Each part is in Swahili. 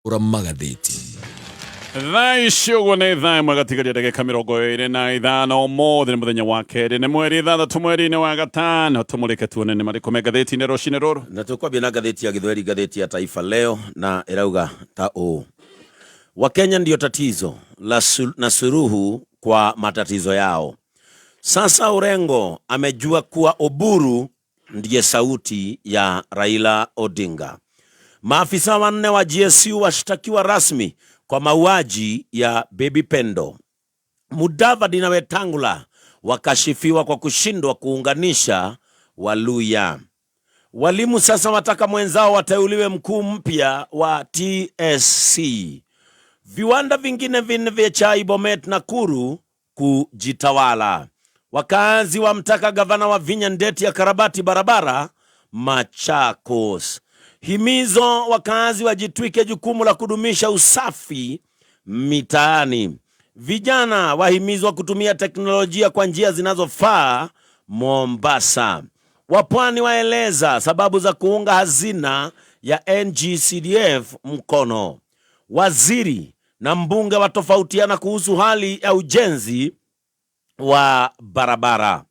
ura magatheti Thaicioguo nĩ thaa ĩmwe gatigaria ndagĩka 25 ũmũthĩ nĩ mũthenya wa kerĩ nĩ mweri 6 mweri-inĩ wa gatano tũmũrĩke tuone nĩ marĩkũ me ngathĩti-inĩ rũcinĩ rũrũ. Na tukwambia na gatheti ya Githweri, gatheti ya Taifa Leo, na irauga ta ũũ: Wakenya ndio tatizo na suluhu kwa matatizo yao. Sasa Orengo amejua kuwa Oburu ndiye sauti ya Raila Odinga. Maafisa 4 wa GSU washtakiwa rasmi kwa mauaji ya Baby Pendo. Mudavadi na Wetangula wakashifiwa kwa kushindwa kuunganisha Waluya. Walimu sasa wataka mwenzao wateuliwe mkuu mpya wa TSC. Viwanda vingine 4 vya chai Bomet na Nakuru kujitawala. Wakazi wamtaka gavana wa Vinya Ndeti ya karabati barabara Machakos. Himizo wakazi wajitwike jukumu la kudumisha usafi mitaani. Vijana wahimizwa kutumia teknolojia kwa njia zinazofaa Mombasa. Wapwani waeleza sababu za kuunga hazina ya NGCDF mkono. Waziri na mbunge watofautiana kuhusu hali ya ujenzi wa barabara.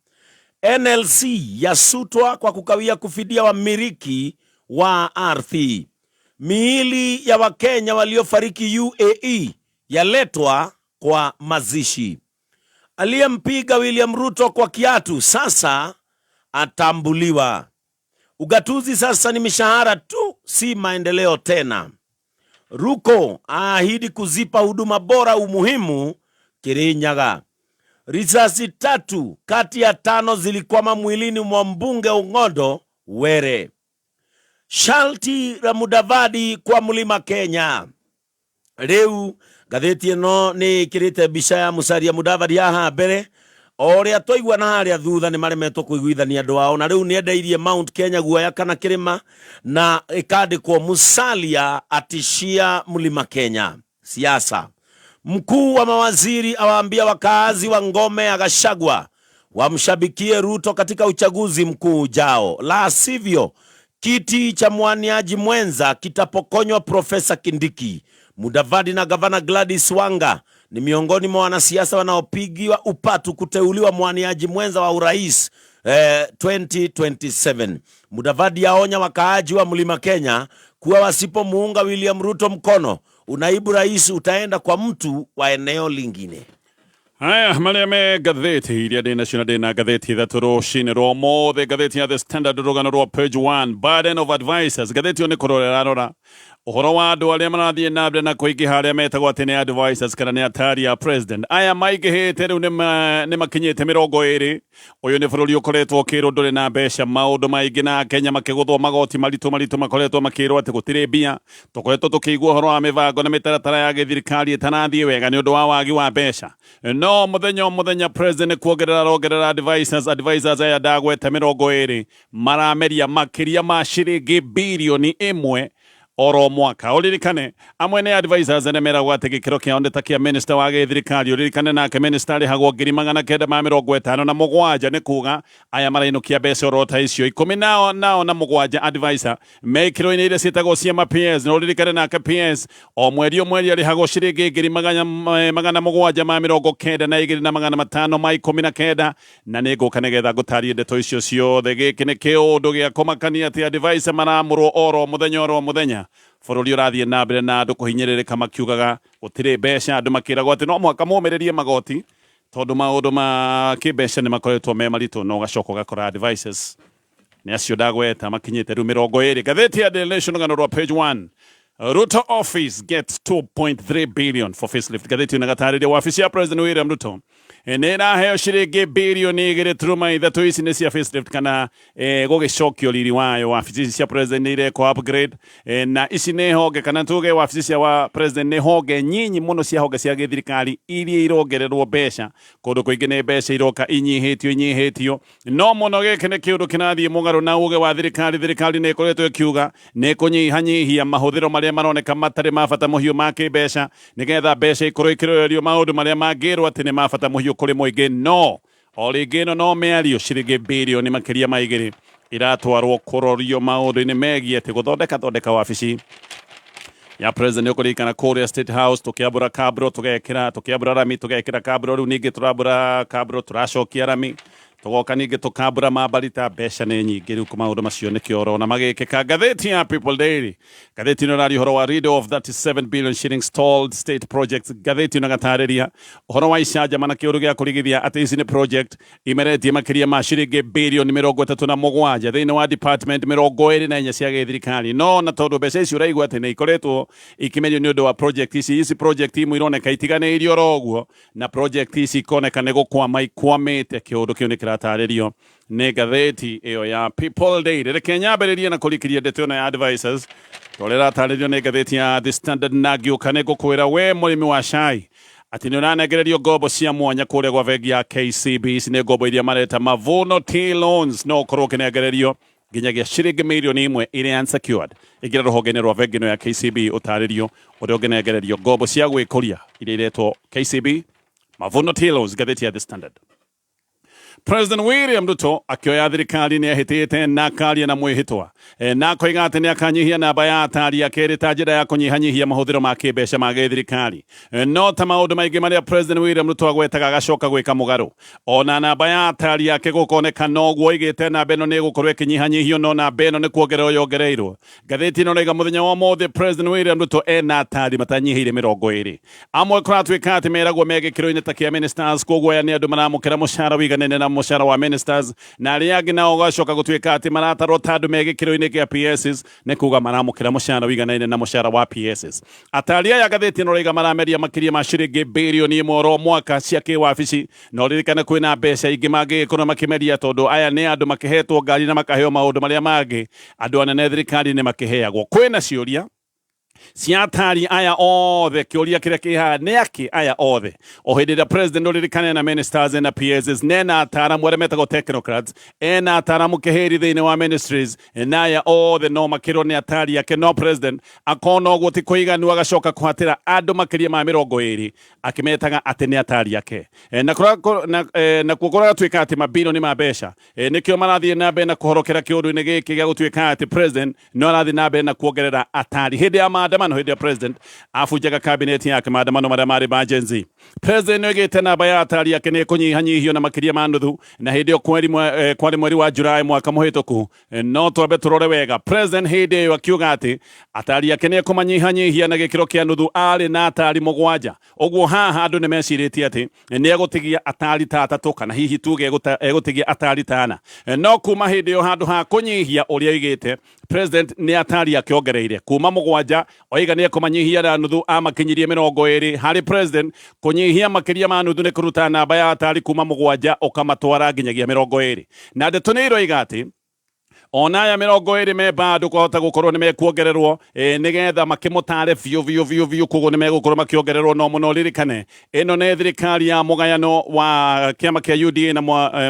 NLC yasutwa kwa kukawia kufidia wamiliki wa ardhi. Miili ya Wakenya waliofariki UAE yaletwa kwa mazishi. Aliyempiga William Ruto kwa kiatu sasa atambuliwa. Ugatuzi sasa ni mishahara tu, si maendeleo tena. Ruto ahidi kuzipa huduma bora umuhimu Kirinyaga. Risasi 3 kati ya 5 zilikwama mwilini mwa mbunge Ong'ondo Were. Shalti la Mudavadi kwa Mlima Kenya. Leo gatheti ĩno nĩ ĩkĩrĩte mbica ya Musalia Mudavadi haha mbere. Oria toigua na harĩa thutha nĩ maremetwo kũiguithania andũ ao, na rĩu nĩ endeirie Mount Kenya guoya kana kĩrĩma, na ĩkandĩkwo Musalia atishia Mlima Kenya siasa. Mkuu wa mawaziri awaambia wakazi wa Ngome Agashagwa wamshabikie Ruto katika uchaguzi mkuu ujao, la sivyo kiti cha mwaniaji mwenza kitapokonywa Profesa Kindiki. Mudavadi na gavana Gladys Wanga ni miongoni mwa wanasiasa wanaopigiwa upatu kuteuliwa mwaniaji mwenza wa urais 2027. Mudavadi aonya wakaaji wa Mlima Kenya kuwa wasipomuunga William Ruto mkono, unaibu rais utaenda kwa mtu wa eneo lingine. Haya, maria me gatheti iria ndĩ nacio na ndĩ na gatheti ithatũ rũcinĩ rwa ũmũthĩ. Gatheti ya The Standard rũgano rwa page 1, burden of advisors. Gatheti nĩ kũrorera rora ũhoro wa andũ arĩa marathiĩ na mbere na kũingĩha arĩa metagwo atĩ nĩ advisors kana nĩ ataari ya president. Aya maingĩhĩte rĩu nĩ makinyĩte 20. Ũyũ nĩ bũrũri ũkoretwo ũkĩrwo ndũrĩ na mbeca, maũndũ maingĩ na Kenya makĩgũthwo magoti maritũ makoretwo makĩrwo atĩ gũtirĩ mbia. Tũkoretwo tũkĩigua ũhoro wa mĩbango na mĩtaratara ya gĩthirikari ĩtanathiĩ wega nĩ ũndũ wa wagi wa mbeca. No mũthenya president kuongerera advisors aya ndagweta 20 marameria makĩria ma ciringi birioni 1 oro mwaka. Uririkane amwe nĩ advisors nemeragwo atĩ gĩkĩro kĩao nĩ ta kĩa minister wa gĩthirikari. Uririkane nake minister arĩhagwo 957 nĩ kuga aya marainũkia mbeca oro ta icio 17 advisor me kĩro-inĩ iria ciĩtagwo cia PS. Na uririkane nake PS o mweri arĩhagwo ciringi 792,519 na nĩ ngũka nĩgetha ngũtarie ndeto icio ciothe. Gĩkĩ nĩ kĩũndũ gĩa kũmakania atĩ advisor maramũrwo oro mũthenya. Bũrũri ũrathiĩ na mbere na andũ kũhinyĩrĩrĩka makiugaga gũtirĩ mbeca, andũ makĩragwo atĩ no mũhaka mũmĩrĩrie magoti tondũ maũndũ ma kĩmbeca nĩ makoretwo me maritũ, no gacoka gakora advisors nĩ acio ndagweta makinyĩte rĩu 20. Gatheti ya Daily Nation rũgano rwa page 1, Ruto office gets 2.3 billion for facelift. Gatheti nagatarĩria wabici ya President William Ruto nĩ ĩraheo ciringi birioni 2.3 ici nĩ cia facelift kana gũgĩcokio riri wayo. Wabici cia president nĩ ireko upgrade, na ici nĩ honge kana tuge wabici cia wa president nĩ honge nyinyi mũno cia honge cia gĩthirikari iria irongererwo mbeca. Kũndũ kũingĩ nĩ mbeca iroka inyihĩtio, no mũno gĩkĩ nĩ kĩũndũ kĩrathiĩ mũgarũ na uge wa thirikari. Thirikari nĩ ĩkoretwo ĩkiuga nĩ kũnyihanyihia mahũthĩro marĩa maroneka matarĩ mabata mũhiũ ma kĩmbeca nĩgetha mbeca ikorwo ikĩrorerio maũndũ marĩa mangĩrwo atĩ nĩ mabata mũhiũ kũrĩ mũingĩ. No o rĩngĩ ĩno no mĩario ciringi birioni makĩria ma 2 iratwarwo kũrorio maũndũ-inĩ megiĩ atĩ gũthondeka wabici ya president yokurikana Korea State House tukiabura kabro tukiabura rami tugekira kabro riu ningi turabura kabro turacokia rami tugoka ningi tukabura mabarita besha nĩ nyingĩ riu maũndũ macio nĩ kĩoro na magĩkĩka ngathĩti ya People Daily ngathĩti ĩno rari ũhoro wa riddle of 37 billion shillings stalled state projects ngathĩti ĩno gatarĩria ũhoro wa icanjama na kĩũndũ gĩa kũrigithia atĩ ici nĩ project imeretie makĩria ma ciringi birioni 37 thĩinĩ wa department 24 cia gĩthirikari no na tondũ mbeca icio ũraigua atĩ nĩ ikoretwo ikimenyo nĩ ũndũ wa project ici project imwe ironeka itiganĩirio oro na project ici ikoneka nĩ gũkwama ikwamĩte kĩũndũ kĩu nĩ kĩratarĩrio nĩ ngathĩti ĩyo ya People Daily reke nyambĩrĩrie na kũrikĩria ndeto ĩno ya advisors tũrĩa ratarĩrio nĩ ngathĩti ya The Standard na ngĩũka nĩ ngũkwĩra we mũrĩmi wa cai atĩ nĩ ũranengererio ngombo cia mwanya kũrĩa gwa bengi ya KCB ici nĩ ngombo iria mareta Mavuno T loans no ũkorwo ũkĩnengererio nginyagia ciringi mirioni 1 ĩrĩa unsecured ĩngĩra rũhonge-inĩ rwa bengi ĩno ya KCB ũtarĩrio ũrĩa ũngĩnengererio ngombo cia gwĩkũria iria iretwo KCB Mavuno T loans ngathĩti ya The Standard. President William Ruto akioya thirikari nĩ ahĩtĩte na akaria na mwĩhĩtwa na koiga atĩ nĩ akanyihia namba ya ataari akerĩta njĩra ya kũnyihanyihia mahũthĩro ma kĩmbeca ma gĩthirikari no ta maũndũ maingĩ marĩa President William Ruto agwetaga agacoka gwĩka mũgarũ ona namba ya ataari yake gũkoneka noguo oigĩte namba ĩno nĩ ĩgũkorwo ĩkĩnyihanyihio no namba ĩno nĩ kuongererwo yongereirwo ngathĩti ĩno raiga mũthenya wa ũmũthĩ President William Ruto ena ataari matanyihĩire 20 amwe kũratuĩka atĩ meragwo me gĩkĩro-inĩ ta kĩa ministers koguo aya nĩ andũ maramũkĩra mũcara wĩiganaine na mũcara wa ministers na arĩa angĩ nao gacoka gũtuĩka atĩ maratarwo ta andũ me gĩkĩro-inĩ kĩa PSs nĩ kuga maramũkĩra mũcara wĩiganaine na mũcara wa PSs ataari aya ngathĩti ĩno raiga marameria makĩria ma ciringi birioni 1 oro mwaka cia kĩwabici no ririkane kwĩna mbeca ingĩ mangĩgĩkorwo makĩmeria tondũ aya nĩ andũ makĩhetwo ngari na makaheo maũndũ marĩa mangĩ andũ anene thirikari nĩ makĩheagwo kwĩna ciũria cia ataari aya othe kĩũria kĩrĩa kĩhaha nĩ akĩ aya othe o hĩndĩ ĩrĩa president ũririkane na ministers na PSs nena ataaramu arĩa metagwo technocrats ena ataaramu kĩhĩri thĩinĩ wa ministries na aya othe no makĩrwo nĩ ataari ake no president akona ũguo ti kũiganu agacoka kũhatĩra andũ makĩria ma 20 akĩmetaga atĩ nĩ ataari ake na kuo kũratuĩka atĩ mabirioni ma mbeca nĩkĩo marathiĩ na mbere na kũhorokera kĩũndũ-inĩ gĩkĩ gĩa gũtuĩka atĩ president no arathiĩ na mbere na kuongerera ataari hĩndĩ ya maandamano hĩndĩ ya president afunjaga kabineti yake maandamano marĩa marĩ ma Gen Z president nĩoigĩte namba ya ataari yake nĩ kũnyihanyihio na makĩria ma nuthu na hĩndĩ ĩyo kwarĩ mweri wa Julai mwaka mũhĩtũku no twambe tũrore wega president hĩndĩ ĩyo akiuga atĩ ataari yake nĩ kũmanyihanyihia na gĩkĩro kĩa nuthu arĩ na ataari 7 ũguo haha andũ nĩ mecirĩtie atĩ nĩ egũtigia ataari ta 3 kana hihi tuge egũtigia ataari ta 4 no kuma hĩndĩ ĩyo handũ ha kũnyihia ũrĩa oigĩte president nĩ ataari akĩongereire kuma 7 oiga nĩ kũmanyihia na nuthu amakinyirie 20 harĩ president kũnyihia makĩria ma nuthu nĩ kũruta namba ya ataari kuma 7 ũkamatwara nginyagia 20 na ndeto nĩ iroiga atĩ ona aya 20 me bado kũhota gũkorwo nĩ mekuongererwo nĩgetha makĩmũtare biũ koguo nĩ megũkorwo makĩongererwo no mũno ririkane ĩno nĩ thirikari ya mũgayano wa kĩama kĩa UDA na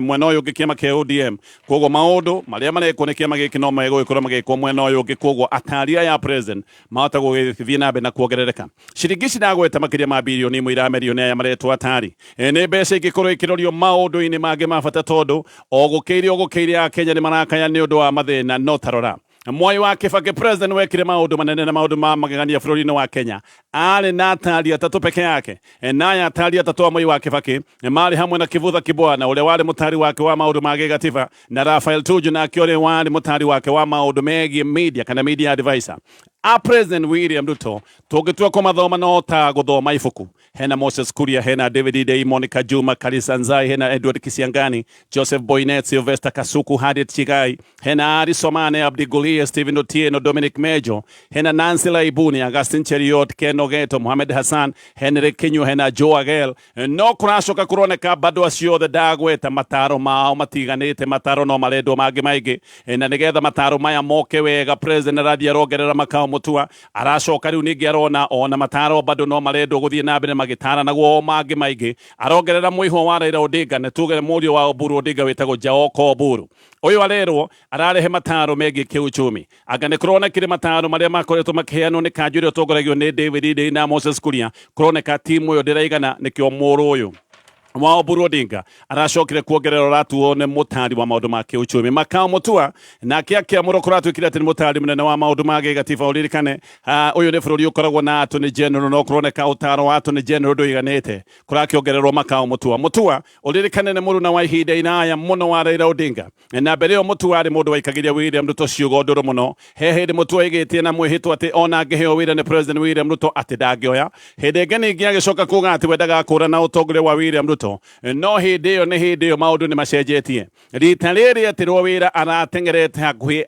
mwena ũyũ ũngĩ kĩama kĩa ODM koguo maũndũ marĩa marekwo nĩ kĩama gĩkĩ no megũgĩkorwo magĩkwo mwena ũyũ ũngĩ koguo ataari aya president mahota gũgĩthiĩ na mbere na kuongerereka ciringi ici ndagweta makĩria ma birioni 1 iramerio nĩ aya maretwo ataari nĩ mbeca ingĩkorwo ikĩrorio maũndũ-inĩ mangĩ ma bata tondũ o gũkĩire a Kenya nĩ marakaya nĩ ũndũ wa mathĩna no tarora Mwai wa Kibaki president wekire maũndũ manene na maũndũ ma magegania bũrũri-inĩ wa Kenya arĩ na ataari 3 peke yake na aya ataari 3 a Mwai wa Kibaki marĩ hamwe na Kivutha Kibwana ũrĩa warĩ mũtaari wake wa maũndũ ma gĩgatiba na Raphael Tuju na akĩore warĩ mũtaari wake wa maũndũ megiĩ media kana media advisor a president William Ruto tũngĩtua kũmathoma no ta gũthoma ibuku hena Moses Kuria hena David Day Monica Juma Karisa Nzai hena Edward Kisiangani Joseph Boynet Sylvester Kasuku Hadith Chigai hena Ari Somane Abdi Gulia Stephen Otieno Dominic Mejo hena Nancy Laibuni Augustin Cheriot Ken Ogeto Mohamed Hassan Henry Kinyo hena Joe Agel no kũracoka kũroneka bado acio othe ndagweta mataro mao matiganĩte mataro no marendwo mangĩ maingĩ na nĩgetha mataro maya moke wega president arathia arongerera makao mutua aracoka riu ningi arona ona mataro bado no marendwo guthie na mbere magitara naguo mangĩ maingĩ arongerera mũihwo wa Raila Odinga nĩ tuge mũriũ wa Oburu Odinga wĩtagwo Jaoko Oburu ũyũ arerwo ararehe mataro megiĩ kĩuchumi anga nĩ kũronekire mataro marĩa makoretwo makĩheanwo nĩ kanjũ ũrĩa ũtongoragio nĩ David Day na Moses Kuria kũroneka timu ũyũ ndĩraigana nĩkĩo mũrũ ũyũ wa Oburu Odinga aracokire kuongerera ratuo ne mutari wa maundu ma kiuchumi Makao Mutua na kiakia murokoratu kirate ni mutari munene wa maundu ma gigatiba uririkane uyu ni bururi ukoragwo na attorney general no kuroneka utaro wa attorney general nduiganite kurakiongererwo Makao Mutua uririkane ne muruna wa ihinda inaya muno wa Raila Odinga na mbere yo Mutua ari mundu waikagiria William Ruto ciugo nduru muno hehe Mutua igitie na mwihitwo ati ona ngeheo wira ni President William Ruto ati ndangioya hinde ngeni ngiagicoka kuga ati wendaga kurana utongoria wa William Ruto no hindi yo ni hindi yo maundu ni macenjetie rita riri atirwo wira aratengerete hakuhi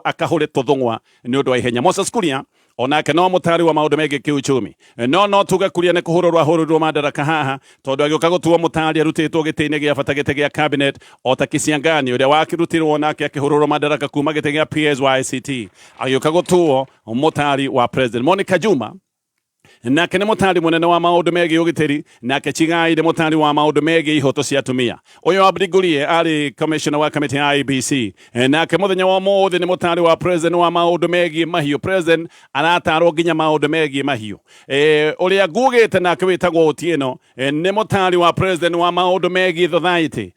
akahuri tuthungwa ni undu wa ihenya Moses Kuria onake no mutari wa maundu megi kiuchumi no tuga Kuria ni kuhururwa madaraka haha tondu agioka gutuo mutari arutitwo gitini gia bata gite gia cabinet ota Kisiangani uria wakirutirwo nake akihururwa madaraka kuma gite gia PSYCT agioka gutuo mutari wa president Monica Juma nake nĩ mũtari mũnene wa maũndũ megiĩ ũgitĩri nake Chigai nĩ mũtari wa maũndũ megiĩ ihoto cia atumia ũyũ Abdigurie arĩ commissioner wa kamĩtĩ ya IEBC nake mũthenya wa ũmũthĩ nĩ mũtari wa president wa maũndũ megiĩ mahiũ president aratarwo nginya maũndũ megiĩ mahiũ ũrĩa ngugĩte nake wĩtagwo Otieno nĩ mũtari wa president wa maũndũ megiĩ society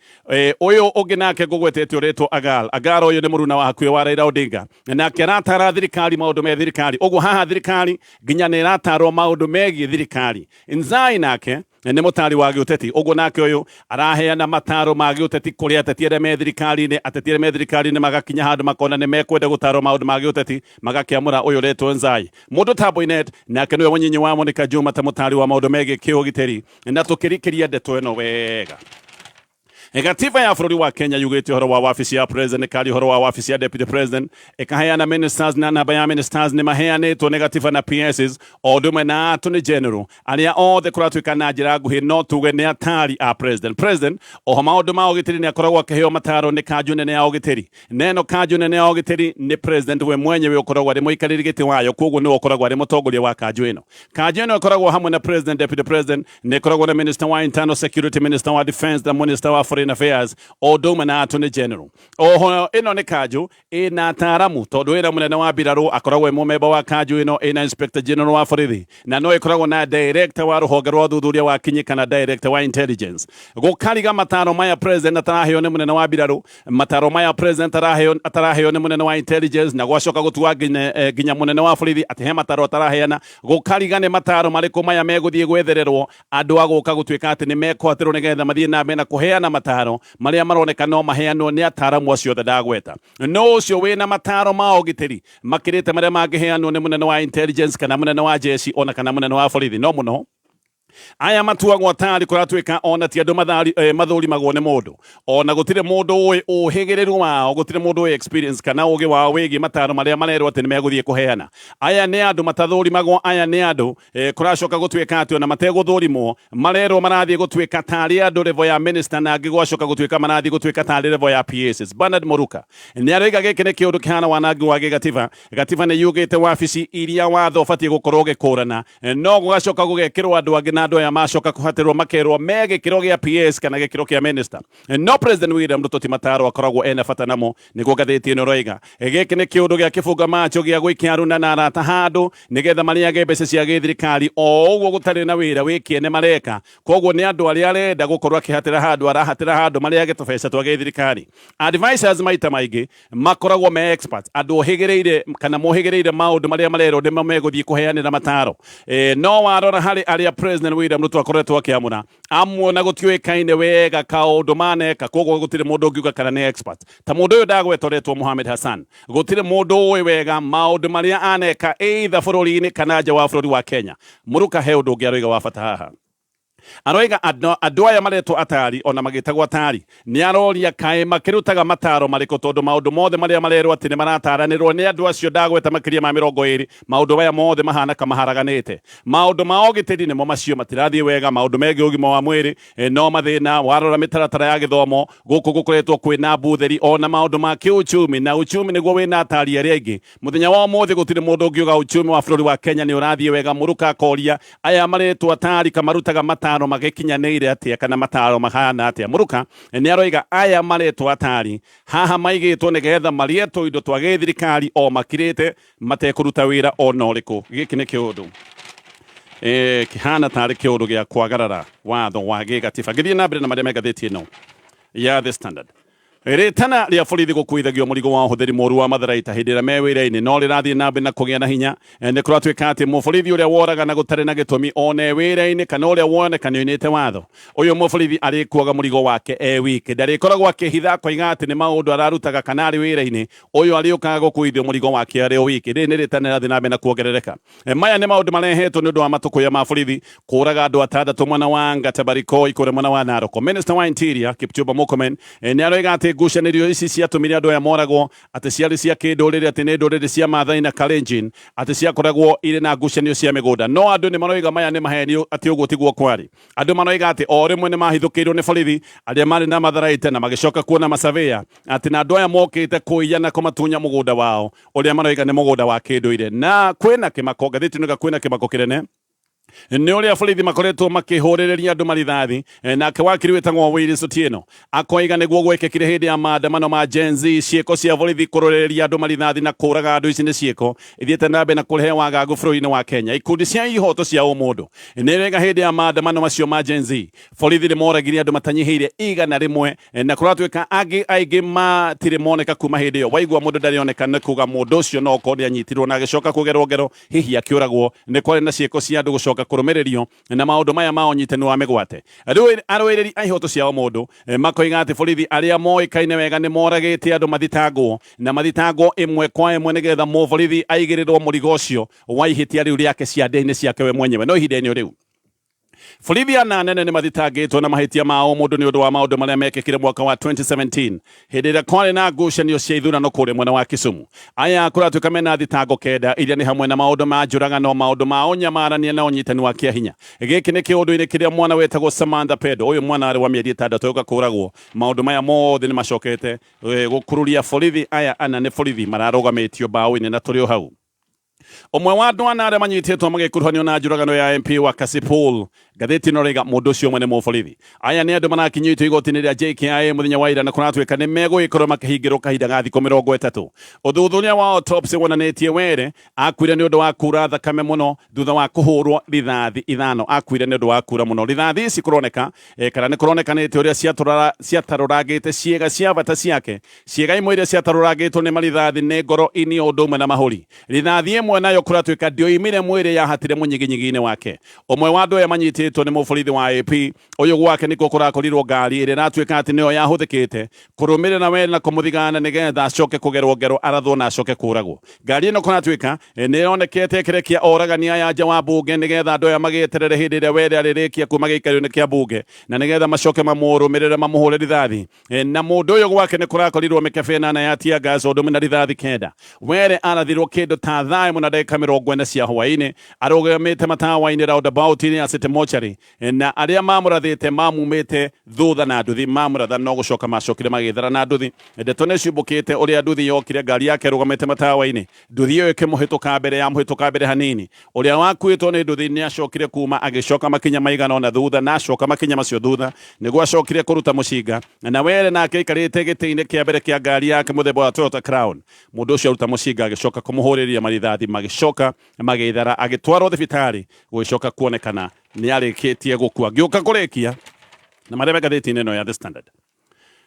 ũyũ ũngĩ nake ngũgwetete ũrĩtwo Agal ũyũ nĩ mũruna wa hakuhĩ wa Raila Odinga nake aratara thirikari maũndũ me thirikari ũguo haha thirikari nginya nĩ ĩratarwo maũndũ megiĩ thirikari Nzai nake nĩ mũtari wa gĩũteti ũguo nake ũyũ araheana mataro ma gĩũteti kũrĩ ateti arĩa me thirikari-inĩ ateti arĩa me thirikari-inĩ magakinya handũ makona nĩ mekwenda gũtarwo maũndũ ma gĩũteti magakĩamũra ũyũ ũretwo Nzai mũndũ ta Boynet nake nĩwe mũnyinyi wa Monica Juma ta mũtari wa maũndũ megiĩ kĩũgitĩri na tũkĩrikĩria ndeto ĩno wega Gatiba ya bũrũri wa Kenya yugĩte ũhoro wa wabici ya president kari ũhoro wa wabici ya deputy president ĩkaheana ministers na namba ya ministers nĩ maheanĩtwo nĩ gatiba na PSs o ũndũ ũmwe na attorney general arĩa othe kũratuĩka na njĩra nguhĩ no tuge nĩ atari a president oho maũndũ ma ũgitĩri nĩ akoragwo akĩheo mataro nĩ kanjũ nene ya ũgitĩri neno kanjũ nene ya ũgitĩri nĩ president we mwenyewe ũkoragwo arĩ mũikarĩri gĩtĩ wayo koguo nĩ ũkoragwo arĩ mũtongoria wa kanjũ ĩno ĩkoragwo hamwe na president deputy president nĩ ĩkoragwo na minister wa internal security minister wa defense na minister wa foreign affairs odoma na attorney general oho ino ni kanjũ ina ataramu tondu ina munene wa mbirarũ akoragwo mũmemba wa kanjũ ino ina inspector general wa borithi na no ikoragwo na director wa rũhonge rwa ũthuthuria wa kinyi kana director wa intelligence gũkariga mataro maya president ataraheo nĩ munene wa mbirarũ mataro maya president ataraheo nĩ munene wa intelligence na gwacoka gũtua nginya munene wa borithi atihe mataro ataraheana gũkariga nĩ mataro marĩkũ maya megũthiĩ gwethererwo andũ agũka gũtuĩka atĩ nĩ mekwaterwo nĩgetha mathiĩ na mbere na kũheana mataro maria maroneka no maheanwo nĩ ataramu acio othe ndagweta no ũcio wĩna mataro ma ũgitĩri makĩrĩte marĩa mangĩheanwo nĩ munene wa intelligence kana munene wa jeshi ona kana munene wa borithi no mũno aya matuagwo atari kuratuĩka ona ti andũ mathũrimagwo nĩ mũndũ ona gũtirĩ mũndũ ũĩ ũhĩgĩrĩru wao gũtirĩ mũndũ ũĩ experience kana ũgĩ wao wĩgiĩ mataro marĩa marerwo atĩ nĩ megũthiĩ kũheana aya nĩ andũ matathũrimagwo aya nĩ andũ kũracoka gũtuĩka atĩ ona mategũthũrimwo marerwo marathiĩ gũtuĩka tarĩ andũ level ya minister na angĩ gwacoka gũtuĩka marathiĩ gũtuĩka tarĩ level ya PSs Bernard Moruka nĩ aroiga gĩkĩ nĩ kĩũndũ kĩhana wanangi wa gĩgatiba gatiba nĩ yugĩte wabici iria watho ũbatiĩ gũkorwo ũgĩkũrana no gũgacoka gũgekĩrwo andũ angĩ na andũ aya macoka kũhatĩrwo makerwo me gĩkĩro gĩa PS kana gĩkĩro kĩa minister no president William Ruto ti mataro akoragwo ena bata namo nĩguo ngathĩti ĩno roiga gĩkĩ nĩ kĩũndũ gĩa kĩbunga macho gĩa gũikia aruna na arata handũ nĩgetha marĩage mbeca cia gĩthirikari o ũguo gũtarĩ na wĩra wĩkiene mareka koguo nĩ andũ arĩa arenda gũkorwo akĩhatĩra handũ arahatĩra handũ marĩage tũbeca twa gĩthirikari advisors maita maingĩ makoragwo me experts andũ ohĩgĩrĩire kana mohĩgĩrĩire maũndũ marĩa marerwo nĩmo megũthiĩ kũheanĩra mataro no warora harĩ arĩa president William Ruto akoretwo akĩamũra amuona gũtiũĩkaine wega kaũndũ maneka koguo gũtirĩ mũndũ ũngiuga kana nĩ expert ta mũndũ ũyũ ndagwetoretwo Mohamed Hassan gũtirĩ mũndũ ũĩ wega maũndũ marĩa aneka either bũrũri-inĩ kana nja wa bũrũri wa Kenya Mũruka he ũndũ ũngĩ aroiga wa bata haha aroiga andũ aya maretwo atari ona magĩtagwo atari nĩ aroria kaĩ makĩrutaga mataro marĩkũ tondũ maũndũ mothe marĩa marerwo atĩ nĩ marataranĩrwo nĩ andũ acio ndagweta makĩria ma 20 maũndũ maya mothe mahana kamaharaganĩte maũndũ ma ũgitĩri nĩmo macio matirathiĩ wega maũndũ megiĩ ũgima wa mwĩrĩ no mathĩna warora mĩtaratara ya gĩthomo gũkũ gũkoretwo kwĩna mbutheri ona maũndũ ma kĩũchumi na uchumi nĩguo wĩna atari arĩa aingĩ mũthenya wa ũmũthĩ gũtirĩ mũndũ ũngiuga uchumi wa bũrũri wa Kenya nĩ ũrathiĩ wega Mũruka akoria aya maretwo atari kamarutaga mataro magĩkinyanĩire atĩa kana mataro mahana atĩa Mũruka nĩ aroiga aya maretwo atari haha maigĩtwo nĩgetha marĩetwo indo twa gĩthirikari o makirĩte matekũruta wĩra ona ũrĩkũ gĩkĩ nĩ kĩũndũ kihana tarĩ kĩũndũ gĩa kwagarara watho wa gĩgatiba. Ngĩthiĩ na mbere na marĩa me ngathĩti ĩno ya The Standard. Ritana rĩa borithi gũkuithagio mũrigo wa ũhũthĩri mũru wa matharaita hĩndĩ ĩrĩa me wĩra-inĩ no rĩrathiĩ na mbere na kũgĩa na hinya. Nĩ kũratuĩka atĩ mũborithi ũrĩa woraga na gũtarĩ na gĩtũmi one wĩra-inĩ kana ũrĩa woneka nĩ oinĩte watho, ũyũ mũborithi arĩkuaga mũrigo wake wiki, ndarĩkoragwo akĩhitha koiga atĩ nĩ maũndũ ararutaga kana arĩ wĩra-inĩ. Ũyũ arĩũkaga gũkuithio mũrigo wake arĩ o wiki. Rĩrĩ nĩ rĩtana rĩrathiĩ na mbere na kuongerereka. Maya nĩ maũndũ marehetwo nĩ ũndũ wa matũkũya ma borithi kũraga andũ 6 mwena wa Ngatabariko kũrĩa mwena wa Narok. Minister wa Interior Kipchumba Murkomen nĩ aroiga atĩ ngucanĩrio ici ciatũmire andũ aya moragwo atĩ ciarĩ cia kĩndũrĩrĩ, atĩ nĩ ndũrĩrĩ cia Maathai na Kalenjin, atĩ ciakoragwo irĩ na ngucanio cia mĩgũnda. No andũ nĩ maroiga maya nĩ maheni atĩ ũguo tiguo kwarĩ. Andũ maroiga atĩ o rĩmwe nĩ mahithũkĩirwo nĩ borithi arĩa marĩ na matharaita na magĩcoka kuona macavĩa atĩ na andũ aya mokĩte kũiya na kũmatunya mũgũnda wao ũrĩa maroiga nĩ mũgũnda wa kĩndũire. Na kwĩna kĩmako, ngathĩti nĩga kwĩna kĩmako kĩnene nĩ ũrĩa borithi makoretwo makĩhũrĩrĩria andũ marithathi. Nake wakiri wĩtagwo Willis Otieno akoiga nĩguo gwekĩkire hĩndĩ ya maandamano ma Gen Z ciĩko cia borithi kũrũrĩrĩria andũ marithathi na kũraga andũ ici nĩ ciĩko ithiĩte na mbere na kũrehe wagagu bũrũri-inĩ wa Kenya. Ikundi cia ihoto cia ũmũndũ nĩ wega hĩndĩ ya maandamano macio ma Gen Z borithi nĩ moragire andũ matanyihĩire 100 na kũratuĩka angĩ aingĩ matirĩ moneka kuma hĩndĩ ĩyo. Waigua mũndũ ndarĩoneka nĩ kuga mũndũ ũcio no korwo nĩanyitirwo na agĩcoka kũgerwo ngero, hihi akĩũragwo. Nĩ kwarĩ na ciĩko cia andũ gũcoka kũrũmĩrĩrio na maũndũ maya ma ũnyitani wa mĩgwate. Arũĩrĩri a ihoto cia ũmũndũ makoiga atĩ borithi arĩa moĩkaine wega nĩ moragĩte andũ mathitangwo na mathitangwo ĩmwe kwa ĩmwe nĩgetha mũborithi aigĩrĩrwo mũrigo ũcio wa ihĩtia rĩu rĩake ciande-inĩ ciake we mwenyewe. No ihinda-inĩ rĩu borithi anene nĩ mathitangĩtwo na mahĩtia ma ũmũndũ nĩ ũndũ wa maũndũ marĩa mekĩkire mwaka wa 2017 hĩndĩ ĩrĩa kwarĩ na ngucanio cia ithurano kũrĩa mwena wa Kisumu. Aya kũratuĩka mena thitango 9 iria nĩ hamwe na maũndũ ma njũragano, maũndũ ma ũnyamarania na ũnyitani wa kĩahinya. Gĩkĩ nĩ kĩũndũ-inĩ kĩrĩa mwana wetagwo Samantha Pedo, ũyũ mwana arĩ wa mĩeri 6 yoka kũragwo. Maũndũ maya mothe nĩ macokete gũkururia borithi aya ana nĩ borithi mararũgamĩtio mbaũ-inĩ na tũrĩ o hau. Ũmwe wa andũ ana arĩa manyitĩtwo magĩkuruhanio na njũragano ya MP wa Kasipul, ngathĩti ĩno rĩga mũndũ ũcio ũmwe nĩ mũborithi. Aya nĩ andũ marakinyĩtwo igoti-inĩ rĩa JKIA mũthenya wa ira na kũratuĩka nĩ megũgĩkorwo makĩhingĩrwo kahinda ga thikũ 30. Ũthuthuria wa autopsy wonanĩtie were akuire nĩ ũndũ wa kura thakame mũno thutha wa kũhũrwo rithathi 5. Akuire nĩ ũndũ wa kura mũno. Rithathi ici kũroneka kana nĩ kũronekanĩte ũrĩa ciatarũrangĩte ciĩga cia bata ciake. Ciĩga imwe iria ciatarũrangĩtwo nĩ marithathi nĩ ngoro, ini o ũndũ ũmwe na mahũri. Rithathi ĩmwe nayo kũratuĩka ndioimire mwĩrĩ yahatire mũnyiginyigi-inĩ wake. Ũmwe wa andũ aya manyitĩtwo nĩ mũborithi wa AP, ũyũ gwake nĩkuo kũrakorirwo ngari ĩrĩa ĩratuĩka atĩ nĩyo yahũthĩkĩte kũrũmĩrĩra were na kũmũthigana nĩgetha acoke kũgerwo ngero, arathwo na acoke kũragwo. Ngari ĩno kũratuĩka nĩ yonekete ĩkĩrekia oragania ya nja wa mbunge nĩgetha andũ aya magĩeterere hĩndĩ ĩrĩa were arĩrĩkia kuma gĩikaro-inĩ kĩa mbunge na nĩgetha macoke mamũrũmĩrĩre mamũhũre rithathi. Na mũndũ ũyũ gwake nĩ kũrakorirwo mĩkebe 8 ya tear gas o ũndũ ũmwe na rithathi 9. Were arathirwo kĩndũ ta 1:40 cia hwaĩ-inĩ arũgamĩte matawa-inĩ roundabout-inĩ ya City Mortuary, na arĩa mamũrathĩte mamumĩte thutha na nduthi, mamũratha no gũcoka macokire magĩthara na nduthi. Ndeto nĩ ciumbũkĩte ũrĩa nduthi yokire, ngari yake rũgamĩte matawa-inĩ, nduthi ĩyo ĩkĩmũhĩtũka mbere, yamũhĩtũka mbere hanini. Ũrĩa wakuĩtwo nĩ nduthi nĩ acokire kuma agĩcoka makinya maigana ona thutha, na acoka makinya macio thutha nĩguo acokire kũruta mũcinga. Na were nake aikarĩte gĩtĩ-inĩ kĩa mbere kĩa ngari yake mũthemba wa Toyota Crown. Mũndũ ũcio aruta mũcinga agĩcoka kũmũhũrĩria marithathi, magĩcoka magĩthara, agĩtwarwo thibitarĩ gũgĩcoka kuonekana nĩ arĩkĩtie gũkua. Ngĩũka kũrĩkia na marĩa me ngathĩti-inĩ ĩno ya The Standard.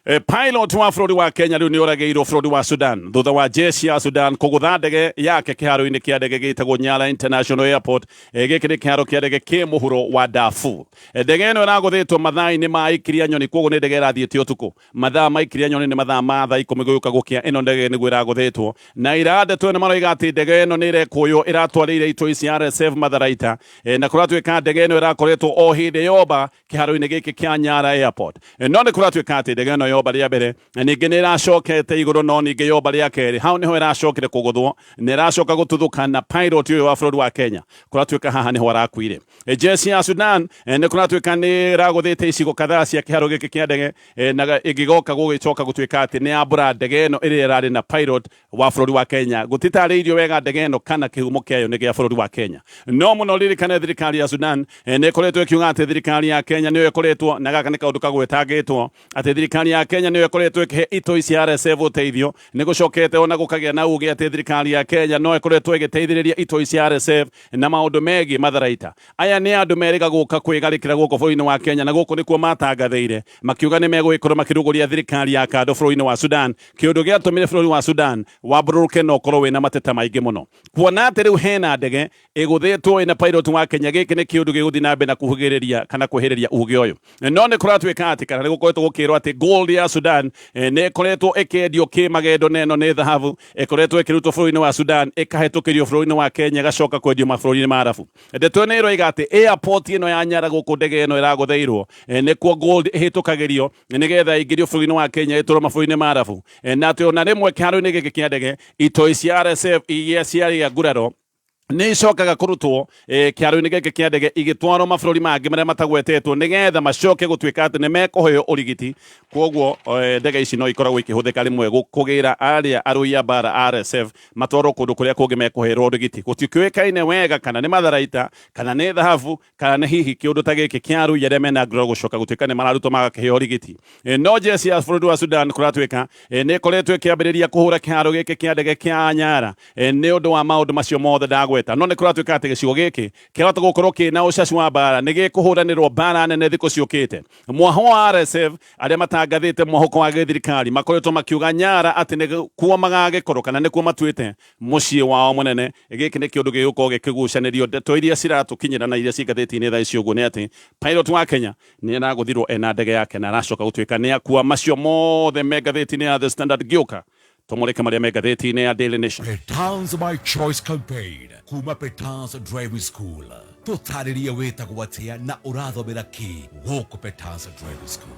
Pilot wa bũrũri wa Kenya rĩu nĩ oragĩirwo bũrũri wa Sudan thutha wa jeshi ya Sudan kũgũtha ndege yake kĩharo-inĩ kĩa ndege gĩtagwo Nyala International Airport. Gĩkĩ nĩ kĩharo kĩa ndege kĩ mũhuro wa Darfur. Ndege ĩno ĩragũthĩtwo mathaa-inĩ ma ikiria nyoni, koguo nĩ ndege ĩrathiĩte ũtukũ. Mathaa ma ikiria nyoni nĩ mathaa ma thaa 10 gũgĩũka gũkĩa. Ĩno ndege nĩguo ĩragũthĩtwo na irandeto nĩ maroiga atĩ ndege ĩno nĩ ĩrekũywo ĩratwarĩire itoi cia RSF matharaita, na kũratuĩka ndege ĩno ĩrakoretwo o hĩndĩ yoba kĩharo-inĩ gĩkĩ kĩa Nyala Airport. No nĩ kũratuĩka atĩ ndege ĩno yoba rĩa mbere ningĩ nĩ ĩracokete igũrũ, no ningĩ yoba rĩa kerĩ hau nĩho ĩracokire kũgũthwo, nĩ ĩracoka gũtuthũka na pilot ũyũ wa bũrũri wa Kenya kũratuĩka haha nĩho arakuire. Jeshi ya Sudan nĩ kũratuĩka nĩ ĩragũthĩte icigo kadhaa cia kĩharo gĩkĩ kĩa ndege, na ĩgĩgoka gũgĩcoka gũtuĩka atĩ nĩ yambũra ndege ĩno ĩrĩa ĩrarĩ na pilot wa bũrũri wa Kenya. Gũtitarĩirio wega ndege ĩno kana kĩhumo kĩayo nĩ gĩa bũrũri wa Kenya. No mũno ririkane thirikari ya Sudan nĩ ĩkoretwo ĩkiuga atĩ thirikari ya Kenya nĩyo ĩkoretwo, na gaka nĩ kaũndũ kagwetangĩtwo, atĩ thirikari ya ya Kenya niyo ikoretwo ikihe itoi cia RSF uteithio ni gucokete ona gukagia na uge ati thirikari ya Kenya no ikoretwo igiteithiriria itoi cia RSF na maundu megi matharaita. Aya ni andu meriga guka kwigarikira guko bũrũri-inĩ wa Kenya na guku nikuo matangathĩire makiuga ni megũgĩkorwo makiruguria thirikari ya kando bũrũri-inĩ wa Sudan, kiundu giatumire bũrũri wa Sudan wambũrũrũke no korwo wina mateta maingĩ muno. Kuona ati riu hena ndege iguthitwo ina pilot wa Kenya, giki ni kiundu giguthi na mbere na kuhugiriria kana kwehiriria uge uyu. No ni kuratwika ati kana gukoretwo gukirwo ati gold ya Sudan ni ikoretwo ikendio kimagendo neno ni thahabu ikoretwo ikirutwo bũrũri-inĩ wa Sudan ikahetũkĩrio bũrũri-inĩ wa Kenya gacoka kwendio mabũrũri-inĩ ma Arabu. Ndeto ĩno ĩroiga ati airport ĩno ya Nyara guku ndege ĩno ĩragũthĩirwo nĩkuo gold ĩhĩtũkagĩrio nĩgetha ĩingĩrio bũrũri-inĩ wa Kenya ĩtũrwo mabũrũri-inĩ ma Arabu. Na ati ona rĩmwe kĩharo-inĩ gĩkĩ kĩa ndege itoi cia RSF iria ciarĩ nguraro ni icokaga kurutwo kiaro-inĩ gĩkĩ kĩa ndege igĩtwarwo mabũrũri mangĩ marĩa matagwetetwo nĩgetha macoke gũtuĩka atĩ nĩ mekũheo ũrigiti. Koguo ndege ici no ikoragwo ikĩhũthĩka rĩmwe kũgĩra arĩa arũi a mbara RSF matwarwo kũndũ kũrĩa kũngĩ mekũherwo ũrigiti. Gũtikĩũĩkaine wega kana nĩ matharaita kana nĩ thahabu kana nĩ hihi kĩũndũ ta gĩkĩ kĩa arũi arĩa mena nguraro gũcoka gũtuĩka nĩ mararutwo magakĩheo ũrigiti. No njeci ya bũrũri wa Sudan kũratuĩka nĩ ĩkoretwo ĩkĩambĩrĩria kũhũra kĩharo gĩkĩ kĩa ndege kĩa Nyara nĩ ũndũ wa maũndũ macio mothe ndagweta. No nĩ kũratuĩka atĩ gĩcigo gĩkĩ kĩrahota gũkorwo kĩna ũcaci wa mbara nĩ gĩkũhũranĩrwo mbara nene thikũ ciũkĩte. Mwaho wa RSF arĩa matangathĩte mwahoko wa gĩthirikari makoretwo makiuga Nyara atĩ nĩ kuo magagĩkorwo kana nĩ kuo matuĩte mũciĩ wao mũnene. Gĩkĩ nĩ kĩũndũ gĩgũkorwo gĩkĩgucanĩrio. Ndeto iria ciratũkinyĩra na iria cingathĩti-inĩ thaa ici ũguo nĩ atĩ pilot wa Kenya nĩ aragũthirwo ena ndege yake na aracoka gũtuĩka nĩ akua. Macio mothe me ngathĩti-inĩ ya The Standard gĩũka tumulike maria me ngathĩti-inĩ ya Daily Nation. Petals My Choice Campaign kuma Petals Driving School. Tũtarĩrie wĩtagwo atĩa na ũrathomera kĩ gũkũ Petals Driving School?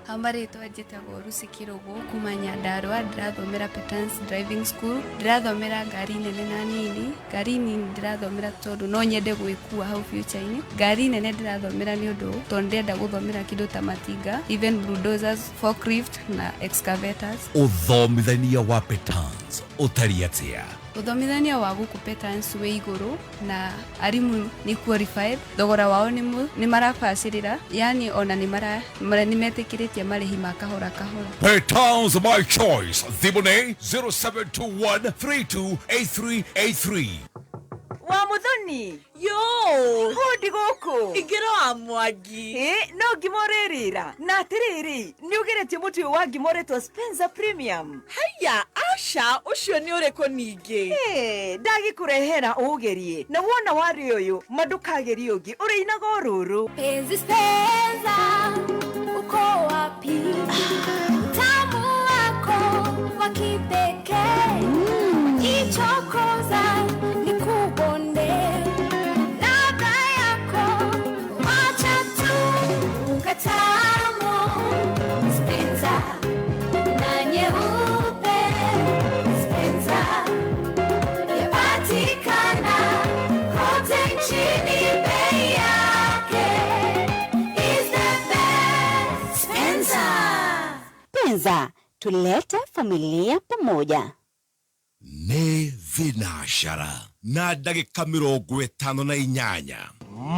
Hamarĩtwa njĩtagwo Lucy Kirogo kuma Nyandarua, ndĩrathomera Petals Driving School. Ndĩrathomera ngari nene na nini. Ngari nini ndĩrathomera tondũ no nyende gwĩkua hau future-inĩ. Ngari nene ndĩrathomera nĩ ũndũ tondũ ndĩrenda gũthomera kĩndũ ta matinga, even bulldozers, forklift na excavators. Ũthomithania wa Petals ũtariĩ atĩa? Uthomithania wa gũkũ Petals wĩ igũrũ na arimũ nĩ qualified. Thogora wao nĩ marabacĩrĩra, yani ona nĩ metĩkĩrĩtie marĩhi ma kahora kahora. Petals My Choice, thimũ nĩ 0721328383. Wa muthoni Yo! Hundi gũkũ Ingĩro wa Mwangi. no ngimorĩrĩra na atĩrĩrĩ nĩ ũgeretie mũtu wa ngimoretwo Spencer Premium. Haya, aca ũcio nĩ ũrĩkũ ningĩ? Ndagĩkũrehera ũgerie na wona warĩ ũyũ mandũkagerie ũngĩ ũrĩinaga ũrũrũ. Penzi Spencer, uko wapi? Utamu wako wa kipekee, ichokoza nikubonde. Ladha yako wacha tu ukatamu. Spencer na nyeupe, Spencer yapatikana kote nchini, bei yake is the best. Spencer, tulete familia pamoja. Nĩ thinashara na ndagĩka 58.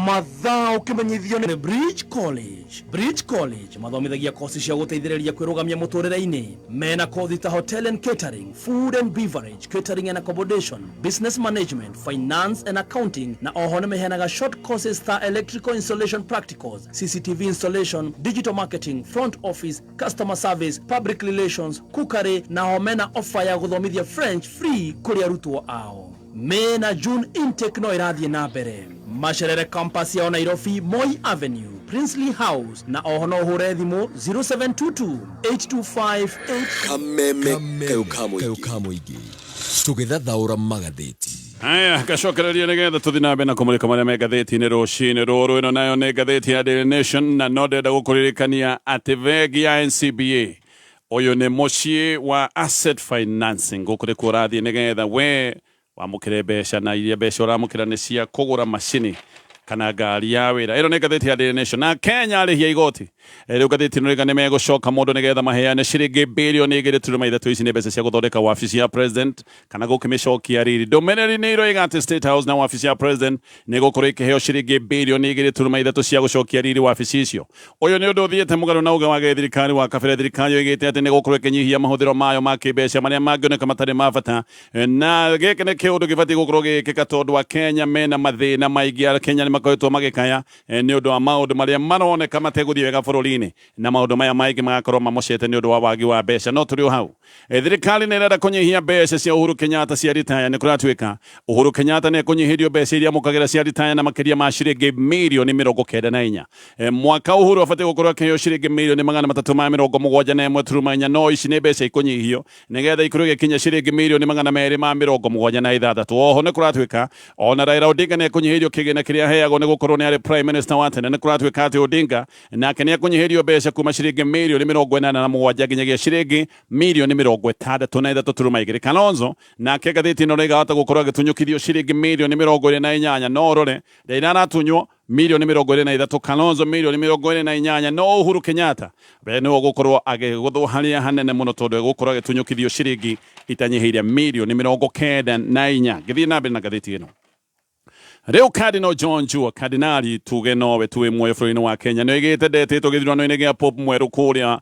Mathaa ũkĩmenyithio nĩ Bridge College. Bridge College mathomithagia kosi cia gũteithĩrĩria kwĩrũgamia mũtũrĩre-inĩ. Mena kothi ta hotel and catering, food and beverage, catering and accommodation, business management, finance and accounting, na oho nĩ meheanaga short courses ta electrical installation practicals, CCTV installation, digital marketing, front office, customer service, public relations, cookery, na ho mena offer ya gũthomithia French free kũrĩ arutwo ao. Mena June intake no irathiĩ na mbere. Macerere campus ya Nairobi, Moi Avenue, Princely House, na oho no ũhũre thimũ 0722-825-8. Kayũ mũingĩ tũgĩthathaũra magathĩti. Haya, gacokereria nĩgetha tũthiĩ na mbere na kũmũrĩka marĩa me ngathĩti-inĩ rũcinĩ rũrũ. Ĩno nayo nĩ ngathĩti ya Daily Nation, na no ndenda gũkũririkania atĩ bengi ya NCBA ũyũ nĩ mũciĩ wa asset financing. Gũkũ nĩ kuo ũrathiĩ nĩgetha we wamũkĩre mbeca, na iria mbeca ũramũkĩra nĩ cia kũgũra macini kana ngari ya wira iro ne gatheti ya Daily Nation na Kenya arihia igoti riu gatheti no rigane megucoka mundu nigetha maheane ciringi bilioni 2.3 ici ni mbeca cia guthondeka wabici ya president kana gukimicokia riri ndumiriri ni iroiga ati State House na wabici ya president ni gukorwo ikiheo ciringi bilioni 2.3 cia gucokia riri wabici icio uyu ni undu uthiete mugaru na uga wa thirikari wa kabere thirikari yoigite ati ni gukorwo ikinyihia mahuthiro mayo ma kimbeca maria mangioneka matari ma bata na giki ni kiundu gibati gukorwo gikika tondu wa Kenya mena mathina maingi Kenya ni makoretwo magikaya ni undu wa maundu maria maroneka mateguthie wega bururi-ini na maundu maya maingi magakorwo mamocete ni undu wa wagi wa mbeca no turi hau thirikari ni irenda kunyihia mbeca cia Uhuru Kenyatta cia ritaya ni kuratuika Uhuru Kenyatta ni kunyihirio mbeca iria mukagira cia ritaya na makiria ma ciringi milioni 94 mwaka Uhuru afate gukorwo akiheo ciringi milioni 371 no ici ni mbeca ikunyihio nigetha ikorwo gikinya ciringi milioni 276 oho ni kuratuika ona Raila Odinga ni kunyihirio kigina kiria heagwo ni gukorwo ni ari prime minister wa tene ni kuratuika ati Odinga nake ni kunyihirio mbeca kuma ciringi milioni 47 nginyagia ciringi milioni 63 Kalonzo nake gatheti no riga hata gukorwo agitunyukithio ciringi milioni 28 no rore Raila aratunywo milioni 23 Kalonzo milioni 28 no Uhuru Kenyatta we no gukorwo agiguthwo haria hanene muno tondu gukorwo agitunyukithio ciringi itanyihiria milioni 94 githii na mbere na gatheti ino Reu Cardinal John Jua Cardinali tuge nowe tuwe mwe bũrũri-inĩ wa Kenya nĩ oigĩte ndetĩtwo gĩthurano-inĩ gĩa Pope mwerũ kũrĩa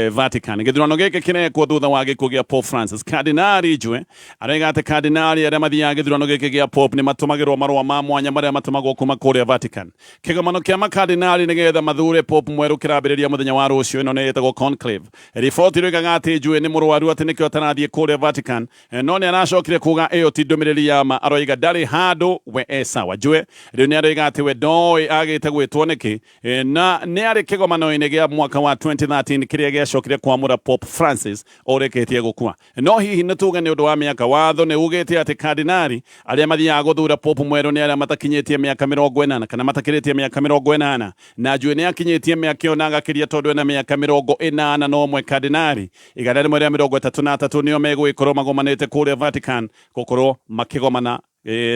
Vatican gĩthurano gĩkĩ kĩrekwo thutha wa gĩkuũ gĩa Pope Francis Cardinali Jue aroiga atĩ Cardinali arĩa mathiaga gĩthurano gĩkĩ gĩa Pope nĩ matũmagĩrwo marũa ma mwanya marĩa matũmagwo kuma kũrĩa Vatican kĩgomano kĩa makardinali nĩgetha mathure Pope mwerũ kĩrambĩrĩria mũthenya wa rũciũ ĩno nĩ ĩtagwo conclave riboti ĩroigaga atĩ Jue nĩ mũrwaru atĩ nĩkĩo atarathiĩ kũrĩa Vatican no nĩ aracokire kuga ĩyo ti ndũmĩrĩri ya ma aroiga ndarĩ handũ we sawa Jue riu ni aroiga ati we ndoi agite gwitwo niki na ni ari kigomano-ini gia mwaka wa 2013 kiria giacokire kwamura Pope Francis oreketie gukua no hihi nituge ni undu wa miaka watho ni ugite ati kardinali aria mathiaga guthura Pope mweru ni aria matakinyitie miaka 80 kana matakiritie miaka 80 na Jue ni akinyitie miaka yo na agakiria tondu ena miaka 80 no mwe kardinali igana rimwe ria 33 nio megwikorwo magomanite kuria Vatican gukorwo makigomana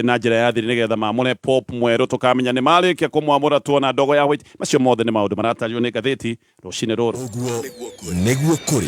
na njira ya thiri nigetha mamure Pope mweru tukamenya ni marikia kumwamura tuona ndogo ya white macio mothe ni maundu maratario ni gatheti rucine ruru niguo kuri